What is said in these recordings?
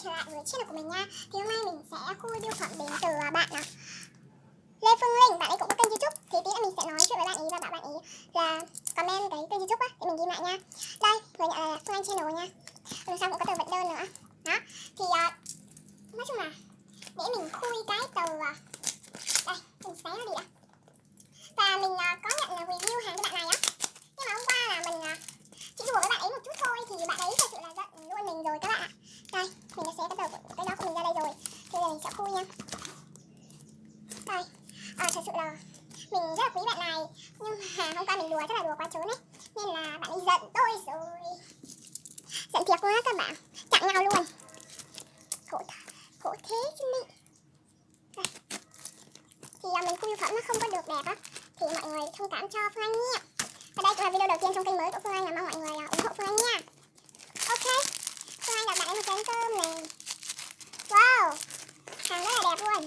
trở lại với channel của mình nha. Thì hôm nay mình sẽ khu review phẩm đến từ bạn Lê Phương Linh. Bạn ấy cũng có kênh YouTube. Thì tí nữa mình sẽ nói chuyện với bạn ấy và bảo bạn ấy là comment cái kênh YouTube á để mình ghi lại nha. Đây, người nhận là Phương Anh Channel nha. Đằng sau cũng có tờ vận đơn nữa. Đó. Thì nói chung là để mình khui cái tờ đây, mình xé nó đi đã. Và mình có nhận là review hàng cho bạn này á. Nhưng mà hôm qua là mình chỉ đùa với bạn ấy một chút thôi thì bạn ấy thật sự là giận luôn mình rồi các bạn ạ. Đây, mình đã xé cái tờ của cái đó của mình ra đây rồi. Thì giờ mình sẽ khui nha. Đây, thật sự là mình rất là quý bạn này. Nhưng mà hôm qua mình đùa rất là đùa quá trốn ấy. Nên là bạn ấy giận tôi rồi. Giận thiệt quá các bạn. Chặn nhau luôn. Khổ thế chứ mị. Đây. Thì mình khui phẩm nó không có được đẹp á. Thì mọi người thông cảm cho Phương Anh nha. Và đây cũng là video đầu tiên trong kênh mới của Phương Anh, là mong mọi người ủng hộ Phương Anh nha. Ok, Phương Anh đặt bạn ấy một chén cơm này. Wow, hàng rất là đẹp luôn.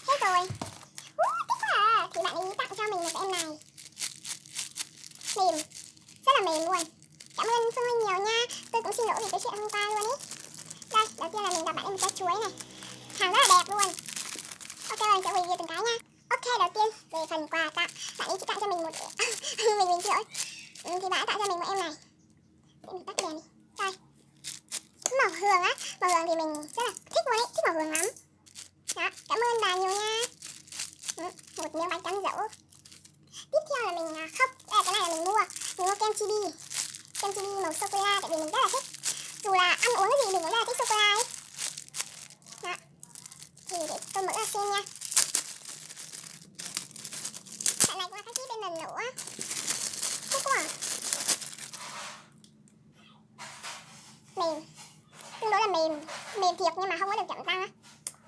Hết rồi. Thích quá à. Thì bạn ấy tặng cho mình một cái em này. Mềm, rất là mềm luôn. Cảm ơn Phương Anh nhiều nha. Tôi cũng xin lỗi vì cái chuyện hôm qua luôn ý. Đây, đầu tiên là mình đặt bạn ấy một trái chuối này. Hàng rất là đẹp luôn. Ok, mình sẽ review từng cái nha. Ok, đầu tiên về phần quà tặng, bạn ấy chỉ tặng cho mình một mình xin lỗi. Thì bạn ấy tặng cho mình một em này. Để mình tắt cái đèn đi. Đây, màu hường á, màu hường thì mình rất là thích luôn ấy, thích màu hường lắm. Đó, cảm ơn bà nhiều nha. Một miếng bánh cám dỗ. Tiếp theo là mình không, cái này là mình mua kem chibi. Kem chibi màu sô cô la, tại vì mình rất là thích. Dù là ăn uống cái gì mình cũng rất là thích sô cô la ấy. Đó, thì để tôi mở ra xem nha. Bạn này cũng là khách ship bên mình nữa. Thích quá. Mềm, tương đối là mềm thiệt nhưng mà không có được chậm răng á.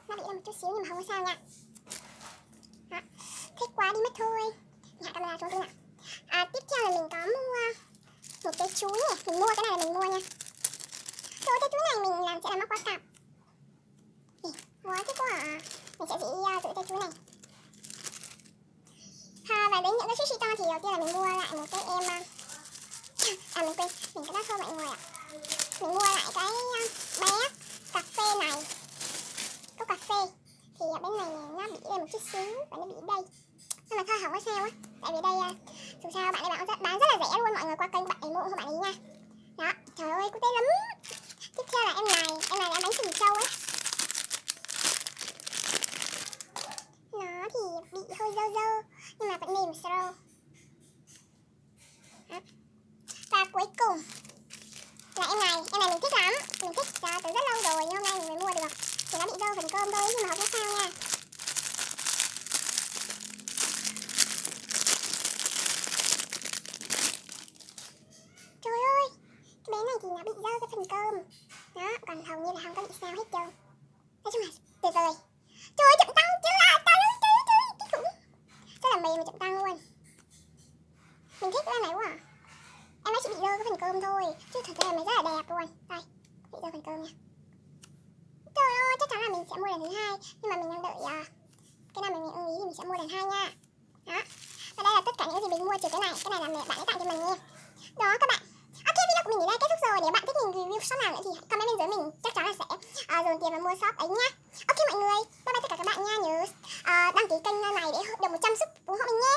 Nó bị ra một chút xíu nhưng mà không có sao nha. Đó, thích quá đi mất thôi. Mình hạ camera xuống tí nào. Tiếp theo là mình có mua một cái chuối này. Mình mua cái này là mình mua nha. Rồi cái chuối này mình sẽ làm móc khóa cặp. Wow, thích quá à. Mình sẽ giữ cái chuối này. Và đến những cái chiếc to thì đầu tiên là mình mua lại một cái em mình quên, mình cái đó thôi mọi người ạ. Mình mua lại cái bé cà phê này. Cốc cà phê. Thì ở bên này nó bị đây một chút xíu và nó bị đây. Nhưng mà thôi không có sao á. Tại vì đây dù sao bạn ấy bán rất là rẻ luôn, mọi người qua kênh bạn ấy mua ủng hộ bạn ấy nha. Đó, trời ơi cute lắm. Tiếp theo là em này là bánh sừng trâu ấy. Nó thì bị hơi dơ nhưng mà vẫn mềm sro. Và cuối cùng là em này mình thích lắm. Mình thích từ rất lâu rồi nhưng hôm nay mình mới mua được. Thì nó bị dơ phần cơm thôi nhưng mà không có sao nha. Trời ơi, cái bé này thì nó bị dơ cái phần cơm. Đó, còn hầu như là không có bị sao hết trơn. Nói chung là tuyệt vời. Trời ơi, chậm tăng chưa à, trời cái khủng. Rất là mềm mà chậm tăng luôn. Mình thích cái này quá à. Em ấy chỉ bị dơ cái phần cơm thôi, chứ thật ra mày rất là đẹp luôn. Đây, bị dơ phần cơm nha. Trời ơi, chắc chắn là mình sẽ mua lần thứ hai. Nhưng mà mình đang đợi cái nào mình ưng ý thì mình sẽ mua lần hai nha. Đó, và đây là tất cả những gì mình mua trừ cái này là mẹ bạn ấy tặng cho mình nha. Đó các bạn. Ok, video của mình đến đây kết thúc rồi. Nếu bạn thích mình review shop nào nữa thì comment bên dưới, mình chắc chắn là sẽ dồn tiền vào mua shop ấy nhá. Ok mọi người, bye bye tất cả các bạn nha. Nhớ đăng ký kênh này để được 100 sub ủng hộ mình nhé.